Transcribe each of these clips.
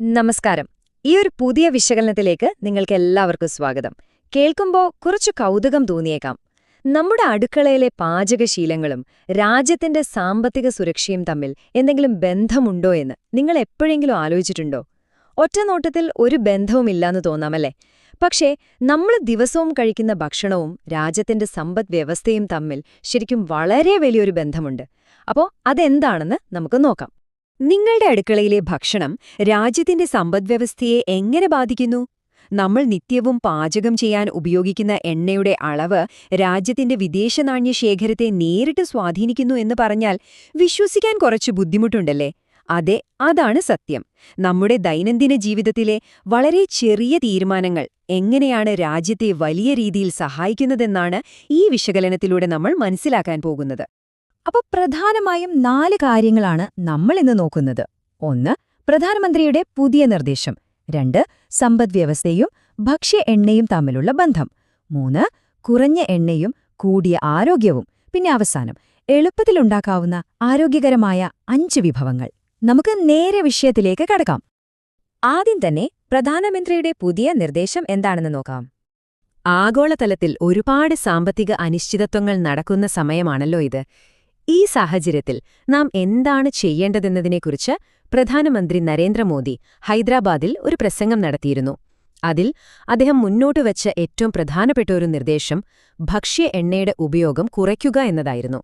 നമസ്കാരം. ഈ ഒരു പുതിയ വിശകലനത്തിലേക്ക് നിങ്ങൾക്ക് എല്ലാവർക്കും സ്വാഗതം. കേൾക്കുമ്പോൾ കുറച്ചു കൗതുകം തോന്നിയേക്കാം. നമ്മുടെ അടുക്കളയിലെ പാചകശീലങ്ങളും രാജ്യത്തിന്റെ സാമ്പത്തിക സുരക്ഷയും തമ്മിൽ എന്തെങ്കിലും ബന്ധമുണ്ടോ എന്ന് നിങ്ങൾ എപ്പോഴെങ്കിലും ആലോചിച്ചിട്ടുണ്ടോ? ഒറ്റനോട്ടത്തിൽ ഒരു ബന്ധവുമില്ലാന്ന് തോന്നാമല്ലേ? പക്ഷേ നമ്മൾ ദിവസവും കഴിക്കുന്ന ഭക്ഷണവും രാജ്യത്തിന്റെ സമ്പദ്വ്യവസ്ഥയും തമ്മിൽ ശരിക്കും വളരെ വലിയൊരു ബന്ധമുണ്ട്. അപ്പോൾ അതെന്താണെന്ന് നമുക്ക് നോക്കാം. നിങ്ങളുടെ അടുക്കളയിലെ ഭക്ഷണം രാജ്യത്തിന്റെ സമ്പദ്വ്യവസ്ഥയെ എങ്ങനെ ബാധിക്കുന്നു? നമ്മൾ നിത്യവും പാചകം ചെയ്യാൻ ഉപയോഗിക്കുന്ന എണ്ണയുടെ അളവ് രാജ്യത്തിന്റെ വിദേശ നാണ്യ ശേഖരത്തെ നേരിട്ട് സ്വാധീനിക്കുന്നു എന്ന് പറഞ്ഞാൽ വിശ്വസിക്കാൻ കുറച്ച് ബുദ്ധിമുട്ടുണ്ടല്ലേ? അതെ, അതാണ് സത്യം. നമ്മുടെ ദൈനംദിന ജീവിതത്തിലെ വളരെ ചെറിയ തീരുമാനങ്ങൾ എങ്ങനെയാണ് രാജ്യത്തെ വലിയ രീതിയിൽ സഹായിക്കുന്നതെന്നാണ് ഈ വിശകലനത്തിലൂടെ നമ്മൾ മനസ്സിലാക്കാൻ പോകുന്നത്. അപ്പോൾ പ്രധാനമായും 4 കാര്യങ്ങളാണ് നമ്മൾ ഇന്ന് നോക്കുന്നത്. 1. പ്രധാനമന്ത്രിയുടെ പുതിയ നിർദ്ദേശം. 2. സമ്പദ്വ്യവസ്ഥയും ഭക്ഷ്യ എണ്ണയും തമ്മിലുള്ള ബന്ധം. 3. കുറഞ്ഞ എണ്ണയും കൂടിയ ആരോഗ്യവും. പിന്നെ അവസാനം എളുപ്പത്തിലുണ്ടാക്കാവുന്ന ആരോഗ്യകരമായ 5 വിഭവങ്ങൾ. നമുക്ക് നേരെ വിഷയത്തിലേക്ക് കടക്കാം. ആദ്യം തന്നെ പ്രധാനമന്ത്രിയുടെ പുതിയ നിർദ്ദേശം എന്താണെന്ന് നോക്കാം. ആഗോളതലത്തിൽ ഒരുപാട് സാമ്പത്തിക അനിശ്ചിതത്വങ്ങൾ നടക്കുന്ന സമയമാണല്ലോ ഇത്. ഈ സാഹചര്യത്തിൽ നാം എന്താണ് ചെയ്യേണ്ടതെന്നതിനെക്കുറിച്ച് പ്രധാനമന്ത്രി നരേന്ദ്രമോദി ഹൈദരാബാദിൽ ഒരു പ്രസംഗം നടത്തിയിരുന്നു. അതിൽ അദ്ദേഹം മുന്നോട്ടുവച്ച ഏറ്റവും പ്രധാനപ്പെട്ട ഒരു നിർദ്ദേശം ഭക്ഷ്യ എണ്ണയുടെ ഉപയോഗം കുറയ്ക്കുക എന്നതായിരുന്നു.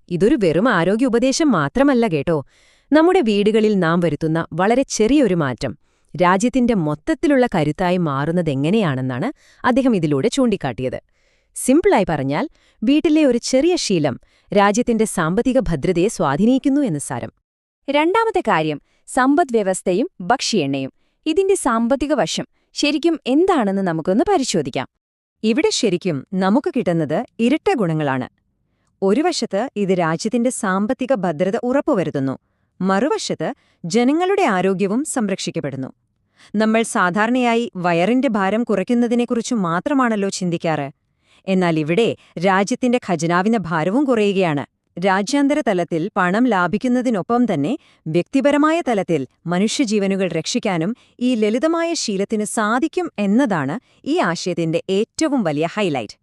ഇതൊരു വെറും ആരോഗ്യ ഉപദേശം മാത്രമല്ല കേട്ടോ. നമ്മുടെ വീടുകളിൽ നാം വരുത്തുന്ന വളരെ ചെറിയൊരു മാറ്റം രാജ്യത്തിന്റെ മൊത്തത്തിലുള്ള കരുത്തായി മാറുന്നതെങ്ങനെയാണെന്നാണ് അദ്ദേഹം ഇതിലൂടെ ചൂണ്ടിക്കാട്ടിയത്. സിംപിളായി പറഞ്ഞാൽ വീട്ടിലെ ഒരു ചെറിയ ശീലം രാജ്യത്തിന്റെ സാമ്പത്തിക ഭദ്രതയെ സ്വാധീനിക്കുന്നു എന്ന് സാരം. രണ്ടാമത്തെ കാര്യം സമ്പദ്വ്യവസ്ഥയും ഭക്ഷ്യ-എണ്ണയും. ഇതിന്റെ സാമ്പത്തിക വശം ശരിക്കും എന്താണെന്ന് നമുക്കൊന്ന് പരിശോധിക്കാം. ഇവിടെ ശരിക്കും നമുക്ക് കിട്ടുന്നത് ഇരട്ട ഗുണങ്ങളാണ്. ഒരു വശത്ത് ഇത് രാജ്യത്തിന്റെ സാമ്പത്തിക ഭദ്രത ഉറപ്പുവരുത്തുന്നു, മറുവശത്ത് ജനങ്ങളുടെ ആരോഗ്യവും സംരക്ഷിക്കപ്പെടുന്നു. നമ്മൾ സാധാരണയായി വയറിന്റെ ഭാരം കുറയ്ക്കുന്നതിനെക്കുറിച്ച് മാത്രമാണല്ലോ ചിന്തിക്കാറ്. എന്നാൽ ഇവിടെ രാജ്യത്തിന്റെ ഖജനാവിന്റെ ഭാരവും കുറയുകയാണ്. രാജ്യാന്തര തലത്തിൽ പണം ലാഭിക്കുന്നതിനൊപ്പം തന്നെ വ്യക്തിപരമായ തലത്തിൽ മനുഷ്യജീവനുകൾ രക്ഷിക്കാനും ഈ ലളിതമായ ശീലത്തിന് സാധിക്കും എന്നതാണ് ഈ ആശയത്തിന്റെ ഏറ്റവും വലിയ ഹൈലൈറ്റ്.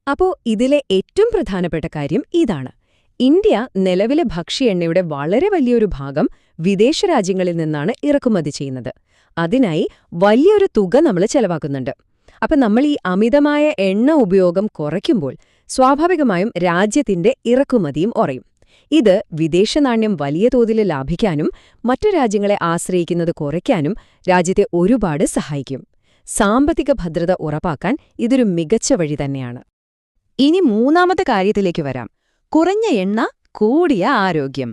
അപ്പോൾ ഇതിലെ ഏറ്റവും പ്രധാനപ്പെട്ട കാര്യം ഇതാണ്. ഇന്ത്യ നിലവിലെ ഭക്ഷ്യ എണ്ണയുടെ വളരെ വലിയൊരു ഭാഗം വിദേശ രാജ്യങ്ങളിൽ നിന്നാണ് ഇറക്കുമതി ചെയ്യുന്നത്. അതിനായി വലിയൊരു തുക നമ്മൾ ചെലവാക്കുന്നുണ്ട്. അപ്പം നമ്മൾ ഈ അമിതമായ എണ്ണ ഉപയോഗം കുറയ്ക്കുമ്പോൾ സ്വാഭാവികമായും രാജ്യത്തിന്റെ ഇറക്കുമതിയും കുറയും. ഇത് വിദേശ നാണ്യം വലിയ തോതിൽ ലാഭിക്കാനും മറ്റു രാജ്യങ്ങളെ ആശ്രയിക്കുന്നത് കുറയ്ക്കാനും രാജ്യത്തെ ഒരുപാട് സഹായിക്കും. സാമ്പത്തിക ഭദ്രത ഉറപ്പാക്കാൻ ഇതൊരു മികച്ച വഴി തന്നെയാണ്. ഇനി മൂന്നാമത്തെ കാര്യത്തിലേക്ക് വരാം. കുറഞ്ഞ എണ്ണ, കൂടിയ ആരോഗ്യം.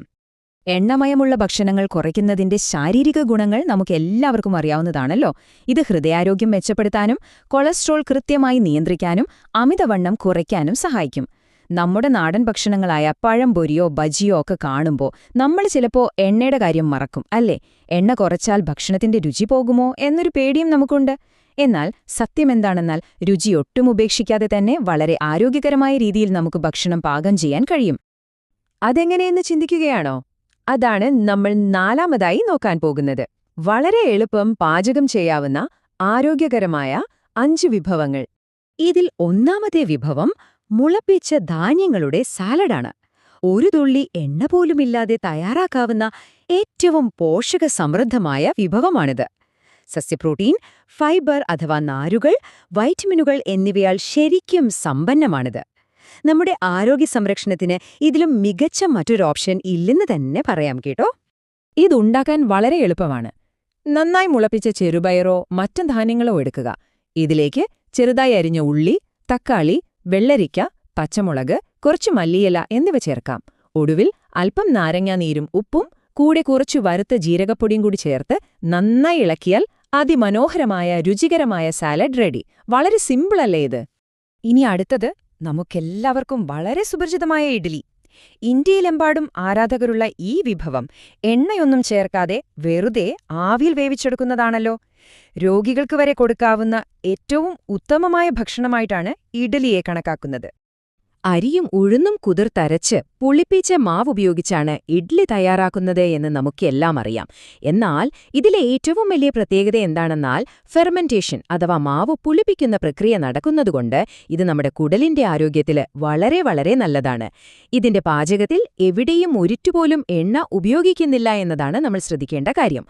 എണ്ണമയമുള്ള ഭക്ഷണങ്ങൾ കുറയ്ക്കുന്നതിന്റെ ശാരീരിക ഗുണങ്ങൾ നമുക്കെല്ലാവർക്കും അറിയാവുന്നതാണല്ലോ. ഇത് ഹൃദയാരോഗ്യം മെച്ചപ്പെടുത്താനും കൊളസ്ട്രോൾ കൃത്യമായി നിയന്ത്രിക്കാനും അമിതവണ്ണം കുറയ്ക്കാനും സഹായിക്കും. നമ്മുടെ നാടൻ ഭക്ഷണങ്ങളായ പഴംപൊരിയോ ബജിയോ ഒക്കെ കാണുമ്പോൾ നമ്മൾ ചിലപ്പോൾ എണ്ണയുടെ കാര്യം മറക്കും, അല്ലേ? എണ്ണ കുറച്ചാൽ ഭക്ഷണത്തിന്റെ രുചി പോകുമോ എന്നൊരു പേടിയും നമുക്കുണ്ട്. എന്നാൽ സത്യമെന്താണെന്നാൽ രുചി ഒട്ടും ഉപേക്ഷിക്കാതെ തന്നെ വളരെ ആരോഗ്യകരമായ രീതിയിൽ നമുക്ക് ഭക്ഷണം പാകം ചെയ്യാൻ കഴിയും. അതെങ്ങനെയെന്ന് ചിന്തിക്കുകയാണോ? അതാണ് നമ്മൾ നാലാമതായി നോക്കാൻ പോകുന്നത്. വളരെ എളുപ്പം പാചകം ചെയ്യാവുന്ന ആരോഗ്യകരമായ 5 വിഭവങ്ങൾ. ഇതിൽ ഒന്നാമത്തെ വിഭവം മുളപ്പിച്ച ധാന്യങ്ങളുടെ സാലഡാണ്. ഒരു തുള്ളി എണ്ണ പോലുമില്ലാതെ തയ്യാറാക്കാവുന്ന ഏറ്റവും പോഷകസമൃദ്ധമായ വിഭവമാണിത്. സസ്യപ്രോട്ടീൻ, ഫൈബർ അഥവാ നാരുകൾ, വൈറ്റമിനുകൾ എന്നിവയാൽ ശരിക്കും സമ്പന്നമാണിത്. നമ്മുടെ ആരോഗ്യ സംരക്ഷണത്തിന് ഇതിലും മികച്ച മറ്റൊരു ഓപ്ഷൻ ഇല്ലെന്ന് തന്നെ പറയാം കേട്ടോ. ഇതുണ്ടാക്കാൻ വളരെ എളുപ്പമാണ്. നന്നായി മുളപ്പിച്ച ചെറുപയറോ മറ്റു ധാന്യങ്ങളോ എടുക്കുക. ഇതിലേക്ക് ചെറുതായി അരിഞ്ഞ ഉള്ളി, തക്കാളി, വെള്ളരിക്ക, പച്ചമുളക്, കുറച്ച് മല്ലിയില എന്നിവ ചേർക്കാം. ഒടുവിൽ അല്പം നാരങ്ങാനീരും ഉപ്പും കൂടെ കുറച്ചു വറുത്ത ജീരകപ്പൊടിയും കൂടി ചേർത്ത് നന്നായി ഇളക്കിയാൽ അതിമനോഹരമായ രുചികരമായ സാലഡ് റെഡി. വളരെ സിമ്പിളല്ലേ ഇത്? ഇനി അടുത്തത് നമുക്കെല്ലാവർക്കും വളരെ സുപരിചിതമായ ഇഡ്ഡലി. ഇന്ത്യയിലെമ്പാടും ആരാധകരുള്ള ഈ വിഭവം എണ്ണയൊന്നും ചേർക്കാതെ വെറുതെ ആവിയിൽ വേവിച്ചെടുക്കുന്നതാണല്ലോ. രോഗികൾക്ക് വരെ കൊടുക്കാവുന്ന ഏറ്റവും ഉത്തമമായ ഭക്ഷണമായിട്ടാണ് ഇഡ്ഡലിയെ കണക്കാക്കുന്നത്. അരിയും ഉഴുന്നും കുതിർത്തരച്ച് പുളിപ്പിച്ച മാവുപയോഗിച്ചാണ് ഇഡ്ലി തയ്യാറാക്കുന്നത് എന്ന് നമുക്കെല്ലാം അറിയാം. എന്നാൽ ഇതിലെ ഏറ്റവും വലിയ പ്രത്യേകത എന്താണെന്നാൽ ഫെർമെന്റേഷൻ അഥവാ മാവ് പുളിപ്പിക്കുന്ന പ്രക്രിയ നടക്കുന്നതുകൊണ്ട് ഇത് നമ്മുടെ കുടലിന്റെ ആരോഗ്യത്തില് വളരെ വളരെ നല്ലതാണ്. ഇതിന്റെ പാചകത്തിൽ എവിടെയും ഒരിറ്റുപോലും എണ്ണ ഉപയോഗിക്കുന്നില്ല എന്നതാണ് നമ്മൾ ശ്രദ്ധിക്കേണ്ട കാര്യം.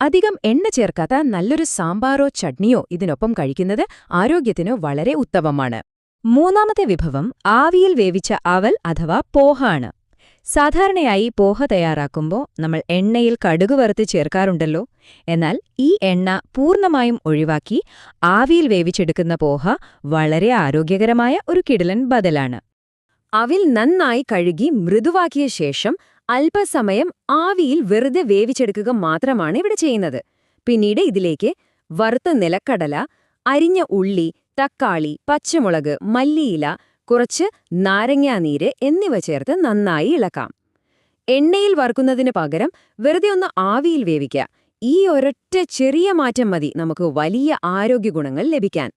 അധികം എണ്ണ ചേർക്കാത്ത നല്ലൊരു സാമ്പാറോ ചട്നിയോ ഇതിനൊപ്പം കഴിക്കുന്നത് ആരോഗ്യത്തിനു വളരെ ഉത്തമമാണ്. മൂന്നാമത്തെ വിഭവം ആവിയിൽ വേവിച്ച അവൽ അഥവാ പോഹ ആണ്. സാധാരണയായി പോഹ തയ്യാറാക്കുമ്പോൾ നമ്മൾ എണ്ണയിൽ കടുക് വറുത്ത് ചേർക്കാറുണ്ടല്ലോ. എന്നാൽ ഈ എണ്ണ പൂർണ്ണമായും ഒഴിവാക്കി ആവിയിൽ വേവിച്ചെടുക്കുന്ന പോഹ വളരെ ആരോഗ്യകരമായ ഒരു കിടിലൻ ബദലാണ്. അവിൽ നന്നായി കഴുകി മൃദുവാക്കിയ ശേഷം അല്പസമയം ആവിയിൽ വെറുതെ വേവിച്ചെടുക്കുക മാത്രമാണ് ഇവിടെ ചെയ്യുന്നത്. പിന്നീട് ഇതിലേക്ക് വറുത്ത നിലക്കടല, അരിഞ്ഞ ഉള്ളി, തക്കാളി, പച്ചമുളക്, മല്ലിയില, കുറച്ച് നാരങ്ങാനീര് എന്നിവ ചേർത്ത് നന്നായി ഇളക്കാം. എണ്ണയിൽ വറുക്കുന്നതിന് പകരം വെറുതെ ഒന്ന് ആവിയിൽ വേവിക്കുക. ഈ ഒരൊറ്റ ചെറിയ മാറ്റം മതി നമുക്ക് വലിയ ആരോഗ്യഗുണങ്ങൾ ലഭിക്കാൻ.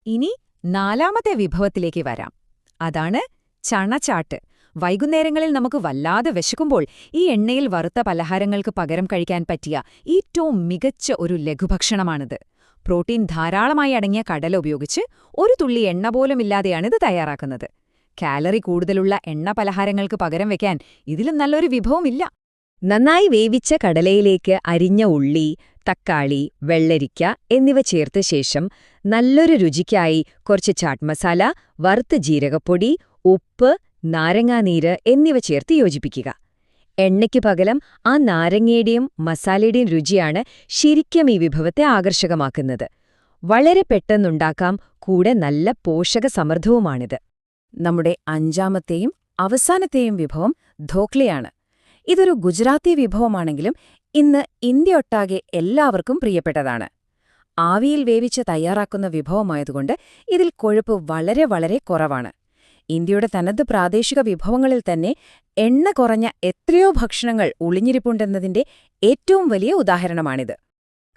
ഇനി നാലാമത്തെ വിഭവത്തിലേക്ക് വരാം. അതാണ് ചണച്ചാട്ട്. വൈകുന്നേരങ്ങളിൽ നമുക്ക് വല്ലാതെ വിശക്കുമ്പോൾ ഈ എണ്ണയിൽ വറുത്ത പലഹാരങ്ങൾക്ക് പകരം കഴിക്കാൻ പറ്റിയ ഏറ്റവും മികച്ച ഒരു ലഘുഭക്ഷണമാണിത്. പ്രോട്ടീൻ ധാരാളമായി അടങ്ങിയ കടല ഉപയോഗിച്ച് ഒരു തുള്ളി എണ്ണ പോലുമില്ലാതെയാണിത് തയ്യാറാക്കുന്നത്. കാലറി കൂടുതലുള്ള എണ്ണ പലഹാരങ്ങൾക്ക് പകരം വെക്കാൻ ഇതിലും നല്ലൊരു വിഭവമില്ല. നന്നായി വേവിച്ച കടലയിലേക്ക് അരിഞ്ഞ ഉള്ളി, തക്കാളി, വെള്ളരിക്ക എന്നിവ ചേർത്ത ശേഷം നല്ലൊരു രുചിക്കായി കുറച്ച് ചാട്ട് മസാല, വറുത്ത ജീരകപ്പൊടി, ഉപ്പ്, നാരങ്ങാനീര് എന്നിവ ചേർത്ത് യോജിപ്പിക്കുക. എണ്ണയ്ക്ക് പകരം ആ നാരങ്ങയുടെയും മസാലയുടെയും രുചിയാണ് ശരിക്കും ഈ വിഭവത്തെ ആകർഷകമാക്കുന്നത്. വളരെ പെട്ടെന്നുണ്ടാക്കാം, കൂടെ നല്ല പോഷകസമൃദ്ധവുമാണിത്. നമ്മുടെ അഞ്ചാമത്തെയും അവസാനത്തെയും വിഭവം ധോക്ലയാണ്. ഇതൊരു ഗുജറാത്തി വിഭവമാണെങ്കിലും ഇന്ന് ഇന്ത്യയൊട്ടാകെ എല്ലാവർക്കും പ്രിയപ്പെട്ടതാണ്. ആവിയിൽ വേവിച്ച് തയ്യാറാക്കുന്ന വിഭവമായതുകൊണ്ട് ഇതിൽ കൊഴുപ്പ് വളരെ വളരെ കുറവാണ്. ഇന്ത്യയുടെ തനത് പ്രാദേശിക വിഭവങ്ങളിൽ തന്നെ എണ്ണ കുറഞ്ഞ എത്രയോ ഭക്ഷണങ്ങൾ ഒളിഞ്ഞിരിപ്പുണ്ടെന്നതിന്റെ ഏറ്റവും വലിയ ഉദാഹരണമാണിത്.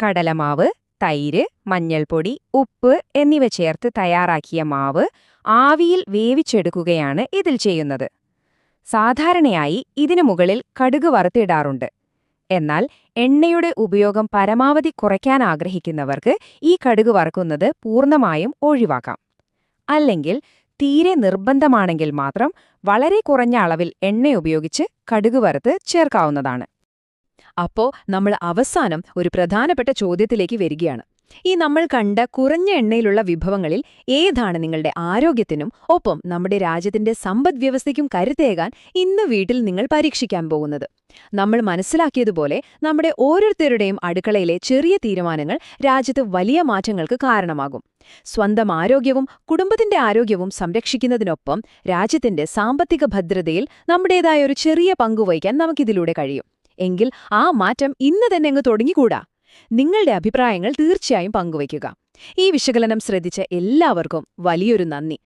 കടലമാവ്, തൈര്, മഞ്ഞൾപ്പൊടി, ഉപ്പ് എന്നിവ ചേർത്ത് തയ്യാറാക്കിയ മാവ് ആവിയിൽ വേവിച്ചെടുക്കുകയാണ് ഇതിൽ ചെയ്യുന്നത്. സാധാരണയായി ഇതിനു മുകളിൽ കടുക് വറുത്തിടാറുണ്ട്. എന്നാൽ എണ്ണയുടെ ഉപയോഗം പരമാവധി കുറയ്ക്കാൻ ആഗ്രഹിക്കുന്നവർക്ക് ഈ കടുക് വറുക്കുന്നത് പൂർണ്ണമായും ഒഴിവാക്കാം. അല്ലെങ്കിൽ തീരെ നിർബന്ധമാണെങ്കിൽ മാത്രം വളരെ കുറഞ്ഞ അളവിൽ എണ്ണയുപയോഗിച്ച് കടുക് വറുത്ത് ചേർക്കാവുന്നതാണ്. അപ്പോ നമ്മൾ അവസാനം ഒരു പ്രധാനപ്പെട്ട ചോദ്യത്തിലേക്ക് വരികയാണ്. ഈ നമ്മൾ കണ്ട കുറഞ്ഞ എണ്ണയിലുള്ള വിഭവങ്ങളിൽ ഏതാണ് നിങ്ങളുടെ ആരോഗ്യത്തിനും ഒപ്പം നമ്മുടെ രാജ്യത്തിന്റെ സമ്പദ്വ്യവസ്ഥയ്ക്കും കരുത്തേകാൻ ഇന്ന് വീട്ടിൽ നിങ്ങൾ പരീക്ഷിക്കാൻ പോകുന്നത്? നമ്മൾ മനസ്സിലാക്കിയതുപോലെ നമ്മുടെ ഓരോരുത്തരുടെയും അടുക്കളയിലെ ചെറിയ തീരുമാനങ്ങൾ രാജ്യത്ത് വലിയ മാറ്റങ്ങൾക്ക് കാരണമാകും. സ്വന്തം ആരോഗ്യവും കുടുംബത്തിന്റെ ആരോഗ്യവും സംരക്ഷിക്കുന്നതിനൊപ്പം രാജ്യത്തിന്റെ സാമ്പത്തിക ഭദ്രതയിൽ നമ്മുടേതായ ഒരു ചെറിയ പങ്കുവഹിക്കാൻ നമുക്കിതിലൂടെ കഴിയും. എങ്കിൽ ആ മാറ്റം ഇന്ന് തന്നെ അങ്ങ് തുടങ്ങിക്കൂടാ? നിങ്ങളുടെ അഭിപ്രായങ്ങൾ തീർച്ചയായും പങ്കുവയ്ക്കുക. ഈ വിശകലനം ശ്രദ്ധിച്ച എല്ലാവർക്കും വലിയൊരു നന്ദി.